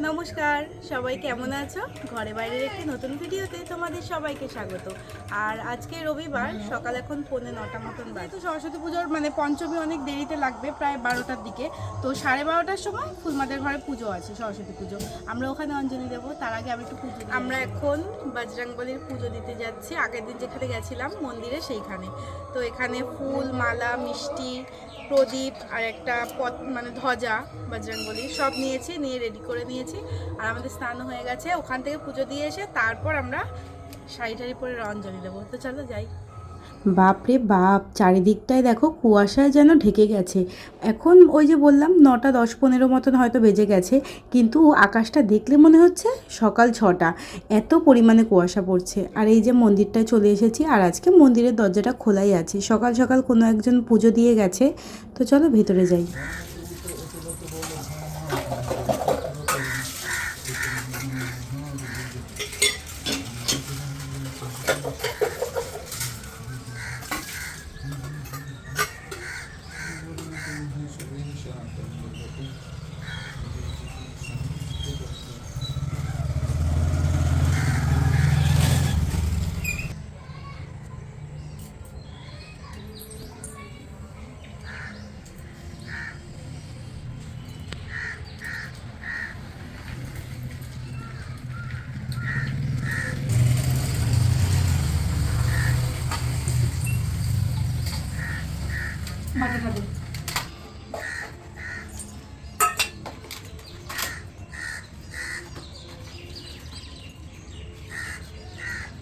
নমস্কার, সবাই কেমন আছো? ঘরে বাইরের একটি নতুন ভিডিওতে তোমাদের সবাইকে স্বাগত। আর আজকে রবিবার, সকাল এখন 9:45 মতন বাজে। তো সরস্বতী পুজোর পঞ্চমী অনেক দেরিতে লাগবে, প্রায় 12টার দিকে। তো 12:30টার সময় ফুলমাদের ঘরে পুজো আছে, সরস্বতী পুজো। আমরা ওখানে অঞ্জলি দেবো, তার আগে আমি একটু পুজো দিই। আমরা এখন বজরংবলির পুজো দিতে যাচ্ছি। আগের দিন যেখানে গেছিলাম মন্দিরে, সেইখানে। তো এখানে ফুল, মালা, মিষ্টি, প্রদীপ আর একটা ধ্বজা বজরংবলী সব নিয়েছি, নিয়ে রেডি করে নিয়েছি। আর আমাদের স্নান হয়ে গেছে। ওখান থেকে পুজো দিয়ে এসে তারপর আমরা শাড়ি টাড়ি পরে অঞ্জলি দেবো। তো চলো যাই। বাপরে বাপ, চারিদিকটায় দেখো কুয়াশায় যেন ঢেকে গেছে। এখন ওই যে বললাম 9টা 10-15 মতন হয়তো বেজে গেছে, কিন্তু আকাশটা দেখলে মনে হচ্ছে সকাল 6টা, এত পরিমাণে কুয়াশা পড়ছে। আর এই যে মন্দিরটায় চলে এসেছি, আর আজকে মন্দিরের দরজাটা খোলাই আছে। সকাল সকাল কোনো একজন পুজো দিয়ে গেছে। তো চলো ভেতরে যাই।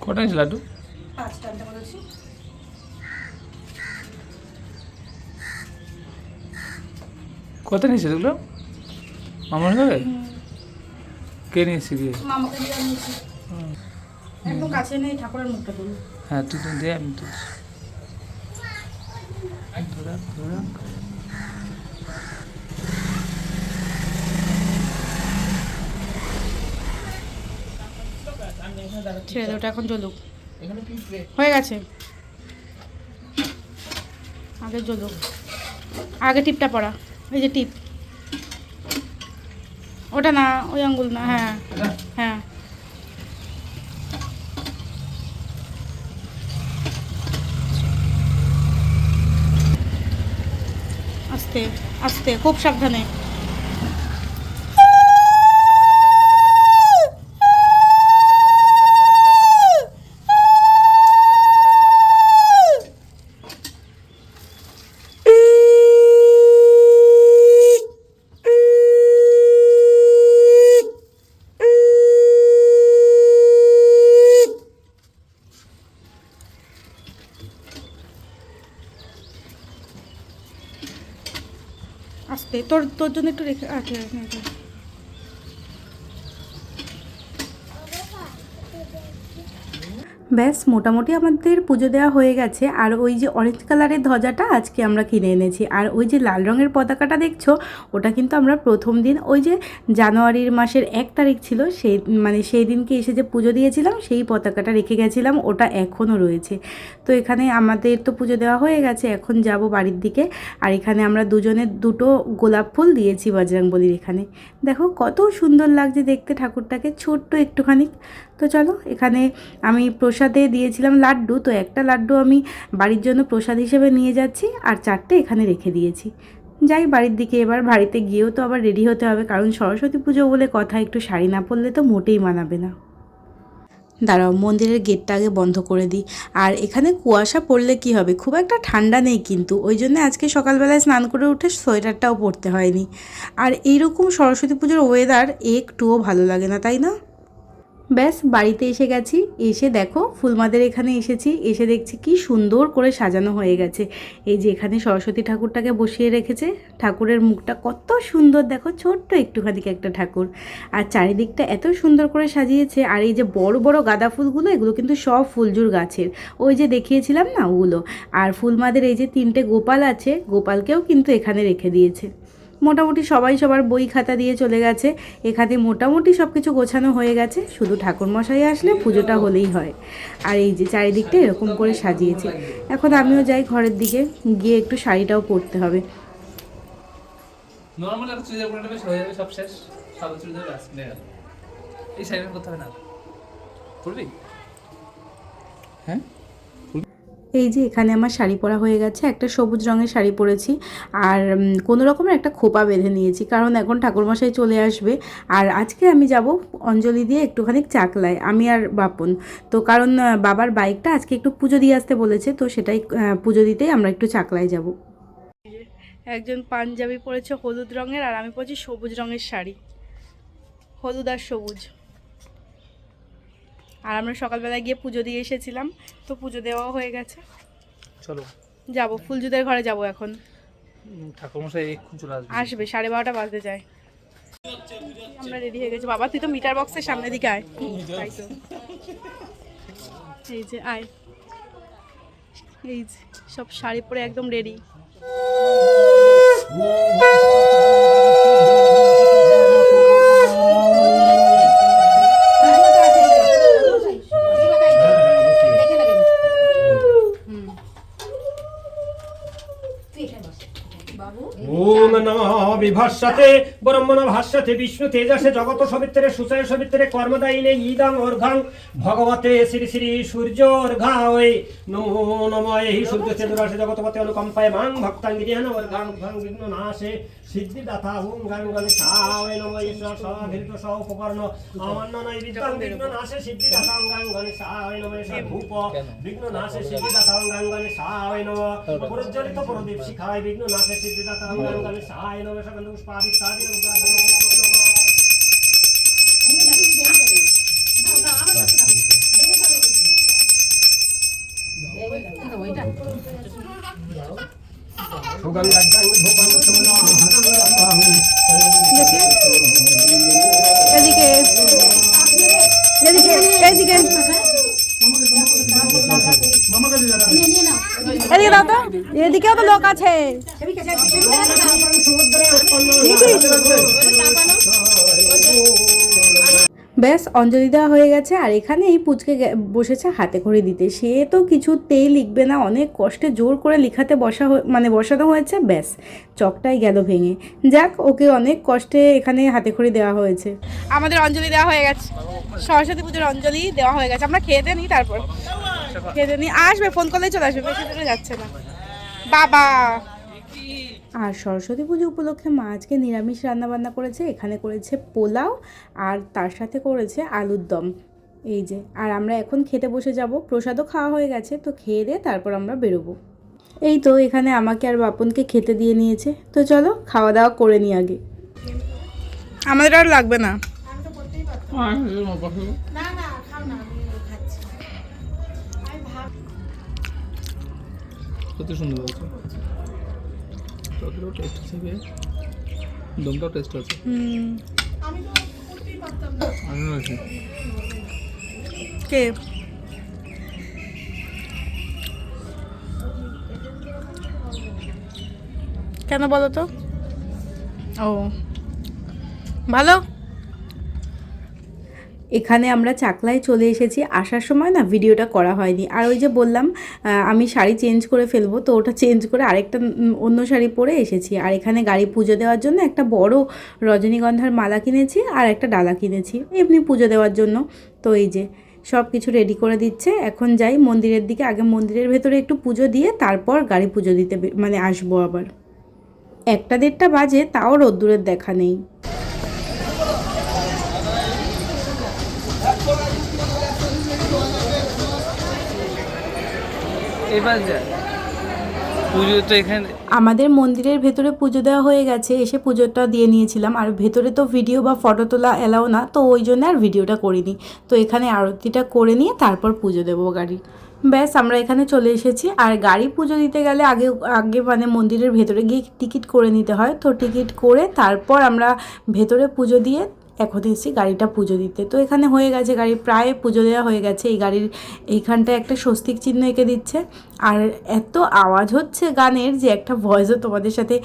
কটা ইঞ্চ লাড্ডু? 5টা আনতে বলেছি। কত নিয়েছে এগুলো? মামার ঘরে কে নিয়েছে গিয়ে? মামাকে দিয়ে নিয়েছি। একদম কাছে নেই, ঠাকুরের মুখটা তুলি। হ্যাঁ তুই তো দে, আমি তুলছি। ধরা ধরা ছেড়ে দে, ওটা এখন জ্বলুক। হয়ে গেছে, আগে জ্বলুক। আগে টিপটা পড়া, এই যে টিপ, ওটা না, ওই আঙ্গুল না। হ্যাঁ হ্যাঁ, আস্তে আস্তে, খুব সাবধানে। আস্তে, তোর তোর জন্য একটু রেখে আছে। ব্যাস মোটামুটি আমাদের পুজো দেওয়া হয়ে গেছে। আর ওই যে অরেঞ্জ কালারের ধ্বজাটা আজকে আমরা কিনে এনেছি। আর ওই যে লাল রঙের পতাকাটা দেখছো, ওটা কিন্তু আমরা প্রথম দিন ওই যে জানুয়ারির মাসের 1 তারিখ ছিল, সেই দিনকে এসে যে পুজো দিয়েছিলাম, সেই পতাকাটা রেখে গেছিলাম, ওটা এখনও রয়েছে। তো এখানে আমাদের তো পুজো দেওয়া হয়ে গেছে, এখন যাব বাড়ির দিকে। আর এখানে আমরা দুজনের 2টো গোলাপ ফুল দিয়েছি বজরংবলীর এখানে। দেখো কত সুন্দর লাগছে দেখতে ঠাকুরটাকে, ছোট্ট একটুখানি। তো চলো, এখানে আমি প্রসাদে দিয়েছিলাম লাড্ডু, তো একটা লাড্ডু আমি বাড়ির জন্য প্রসাদ হিসেবে নিয়ে যাচ্ছি, আর 4টে এখানে রেখে দিয়েছি। যাই বাড়ির দিকে। এবার বাড়িতে গিয়েও তো আবার রেডি হতে হবে, কারণ সরস্বতী পুজো বলে কথা, একটু শাড়ি না পরলে তো মোটেই মানাবে না। দাঁড়াও, মন্দিরের গেটটা আগে বন্ধ করে দিই। আর এখানে কুয়াশা পড়লে কি হবে, খুব একটা ঠান্ডা নেই কিন্তু, ওই জন্য আজকে সকালবেলায় স্নান করে উঠে সোয়েটারটাও পরতে হয়নি। আর এইরকম সরস্বতী পুজোর ওয়েদার একটুও ভালো লাগে না, তাই না? ব্যাস বাড়িতে এসে গেছি। এসে দেখো ফুলমাদের এখানে এসেছি, এসে দেখছি কি সুন্দর করে সাজানো হয়ে গেছে। এই যে এখানে সরস্বতী ঠাকুরটাকে বসিয়ে রেখেছে, ঠাকুরের মুখটা কত সুন্দর দেখো, ছোট্ট একটুখানি একটা ঠাকুর। আর চারিদিকটা এত সুন্দর করে সাজিয়েছে। আর এই যে বড় বড় গাঁদা ফুলগুলো, এগুলো কিন্তু সব ফুলজুর গাছের, ওই যে দেখিয়েছিলাম না ওগুলো। আর ফুলমাদের এই যে 3টে গোপাল আছে, গোপালকেও কিন্তু এখানে রেখে দিয়েছে। মোটামুটি সবাই সবার বই খাতা দিয়ে চলে গেছে। এখানে মোটামুটি সব কিছু গোছানো হয়ে গেছে, শুধু ঠাকুরমশাই আসলে পুজোটা হলেই হয়। আর এই যে চারিদিকটা এরকম করে সাজিয়েছে। এখন আমিও যাই ঘরের দিকে, গিয়ে একটু শাড়িটাও পরতে হবে। নরমাল একটা চুড়িদার পরে নেবে, হয়ে যাবে, সব শেষ। সাদা চুড়িদার আছে নে এই শাড়ির কথা হবে না পড়বি হ্যাঁ এই যে এখানে আমার শাড়ি পরা হয়ে গেছে, একটা সবুজ রঙের শাড়ি পরেছি আর কোনো রকমের একটা খোপা বেঁধে নিয়েছি, কারণ এখন ঠাকুরমশাই চলে আসবে। আর আজকে আমি যাব অঞ্জলি দিয়ে একটুখানি চাকলায়, আমি আর বাপন। তো কারণ বাবার বাইকটা আজকে একটু পুজো দিয়ে আসতে বলেছে, তো সেটাই পুজো দিতেই আমরা একটু চাকলায় যাব। একজন পাঞ্জাবি পরেছে হলুদ রঙের, আর আমি পরেছি সবুজ রঙের শাড়ি, হলুদ আর সবুজ। আর আমরা সকালবেলা গিয়ে পুজো দিয়ে এসেছিলাম, তো পুজো দেওয়া হয়ে গেছে। চলো যাব ফুলজুদের ঘরে যাব এখন। ঠাকুরমশাই এক্ষুনি চলে আসবে। আসবে 12:30 বাজতে যায়। আমরা রেডি হয়ে গেছি। বাবা তুই তো মিটার বক্সের সামনের দিকে আয়। তাই তো এই যে আয়, এই যে সব শাড়ি পরে একদম রেডি। ওম নমঃ বিভাস্যতে ব্রহ্মণ ভাস্যতে বিষ্ণু তেজসে জগত সবিত্রে সুচয় সবিত্রে কর্মদায়িনে ইদং অর্ঘং ভগবতে শ্রী শ্রী সূর্য অর্ঘায় নমো নমঃ এই সূর্য চেতুরাশে জগতপতে অনুকম্পায় মাং ভক্তাঙ্গিরিহন অর্ঘং ভং বিঘ্ন নাশে সিদ্ধিদাতা ওম গং গণেশায় নমঃ ঈশ্বর সঘৃত সহ উপকর্ণ আমান্য নৈবিদ্যং বিঘ্ন নাশে সিদ্ধিদাতা গং গণেশায় নমঃ ঈশ্বর ভূপ বিঘ্ন নাশে সিদ্ধিদাতা গং গণেশায় নমঃ প্রজ্বলিত প্রদীপ শিখায় বিঘ্ন নাশে সিদ্ধিদাতা গং গণেশায় নমঃ সকল পুষ্পাদিত্যাদি এদিকে এদিকে এদিকে এদিকে দাও তো, এদিকেও তো লোক আছে। ব্যাস অঞ্জলি দেওয়া হয়ে গেছে। আর এখানে এই পুচকে বসেছে হাতে করে দিতে, সে তো কিছুতেই লিখবে না, অনেক কষ্টে জোর করে লিখাতে বসানো হয়েছে, ব্যাস চকটাই গেল ভেঙে। যাক, ওকে অনেক কষ্টে এখানে হাতে করে দেওয়া হয়েছে। আমাদের অঞ্জলি দেওয়া হয়ে গেছে, সরস্বতী পুজোর অঞ্জলি দেওয়া হয়ে গেছে। আমরা খেয়ে নিই, তারপর খেয়ে নিই, আসবে ফোন করলেই চলে আসবে, বেশি দূরে যাচ্ছে না বাবা। আর সরস্বতী পুজো উপলক্ষে মা আজকে নিরামিষ রান্নাবান্না করেছে, এখানে করেছে পোলাও আর তার সাথে করেছে আলুর দম। এই যে, আর আমরা এখন খেতে বসে যাব, প্রসাদও খাওয়া হয়ে গেছে, তো খেয়ে দিয়ে তারপর আমরা বেরোবো। এই তো এখানে আমাকে আর বাপনকে খেতে দিয়ে নিয়েছে, তো চলো খাওয়া দাওয়া করে নিই আগে। আমাদের আর লাগবে না। কত সুন্দর আছে, ততটাও টেস্ট আছে, দমটাও টেস্ট আছে। কে কেন বলো তো? ও ভালো। এখানে আমরা চাকলায় চলে এসেছি, আসার সময় না ভিডিওটা করা হয়নি। আর ওই যে বললাম আমি শাড়ি চেঞ্জ করে ফেলবো, তো ওটা চেঞ্জ করে আরেকটা অন্য শাড়ি পরে এসেছি। আর এখানে গাড়ি পুজো দেওয়ার জন্য একটা বড় রজনীগন্ধার মালা কিনেছি আর একটা ডালা কিনেছি এমনি পুজো দেওয়ার জন্য। তো এই যে সব কিছু রেডি করে দিচ্ছে, এখন যাই মন্দিরের দিকে, আগে মন্দিরের ভেতরে একটু পুজো দিয়ে তারপর গাড়ি পুজো দিতে আসবো। আবার 1টা-1:30 বাজে, তাও রোদ্দুরের দেখা নেই। এবার যা পুজো তো এখানে আমাদের মন্দিরের ভেতরে পুজো দেওয়া হয়ে গেছে, এসে পুজোটা দিয়ে নিয়েছিলাম। আর ভেতরে তো ভিডিও বা ফটো তোলা এলাও না, তো ওই জন্য আর ভিডিওটা করিনি। তো এখানে আরতিটা করে নিয়ে তারপর পুজো দেবো গাড়ি। ব্যাস আমরা এখানে চলে এসেছি। আর গাড়ি পুজো দিতে গেলে আগে মন্দিরের ভেতরে গিয়ে টিকিট করে নিতে হয়, তো টিকিট করে তারপর আমরা ভেতরে পুজো দিয়ে এখন এসেছি গাড়িটা পুজো দিতে। তো এখানে হয়ে গেছে, গাড়ি প্রায় পুজো দেওয়া হয়ে গেছে। এই গাড়ির এইখানটায় একটা স্বস্তিক চিহ্ন এঁকে দিচ্ছে। আর এত আওয়াজ হচ্ছে গানের যে একটা ভয়েসও তোমাদের সাথে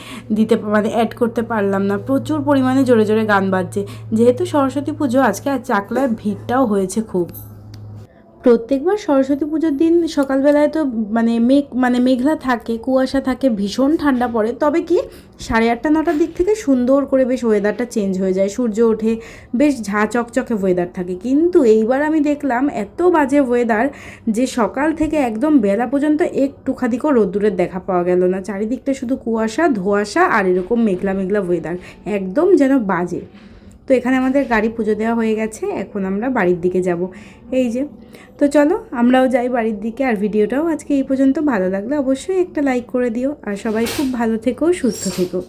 অ্যাড করতে পারলাম না, প্রচুর পরিমাণে জোরে জোরে গান বাজছে। যেহেতু সরস্বতী পুজো আজকে, আর চাকলায় ভিড়টাও হয়েছে খুব। প্রত্যেকবার সরস্বতী পুজোর দিন সকালবেলায় তো মেঘলা থাকে, কুয়াশা থাকে, ভীষণ ঠান্ডা পড়ে, তবে কি 8:30 9টার দিক থেকে সুন্দর করে বেশ ওয়েদারটা চেঞ্জ হয়ে যায়, সূর্য ওঠে, বেশ ঝাঁ চকচকে ওয়েদার থাকে। কিন্তু এইবার আমি দেখলাম এত বাজে ওয়েদার যে সকাল থেকে একদম বেলা পর্যন্ত একটুখানিকও রোদ্দুরের দেখা পাওয়া গেল না, চারিদিকটা শুধু কুয়াশা ধোঁয়াশা আর এরকম মেঘলা মেঘলা ওয়েদার, একদম যেন বাজে। তো এখানে আমাদের গাড়ি পুজো দেওয়া হয়ে গেছে, এখন আমরা বাড়ির দিকে যাব। এই যে, তো চলো আমরাও যাই বাড়ির দিকে। আর ভিডিওটাও আজকে এই পর্যন্ত, ভালো লাগলে অবশ্যই একটা লাইক করে দিও, আর সবাই খুব ভালো থেকো, সুস্থ থেকো।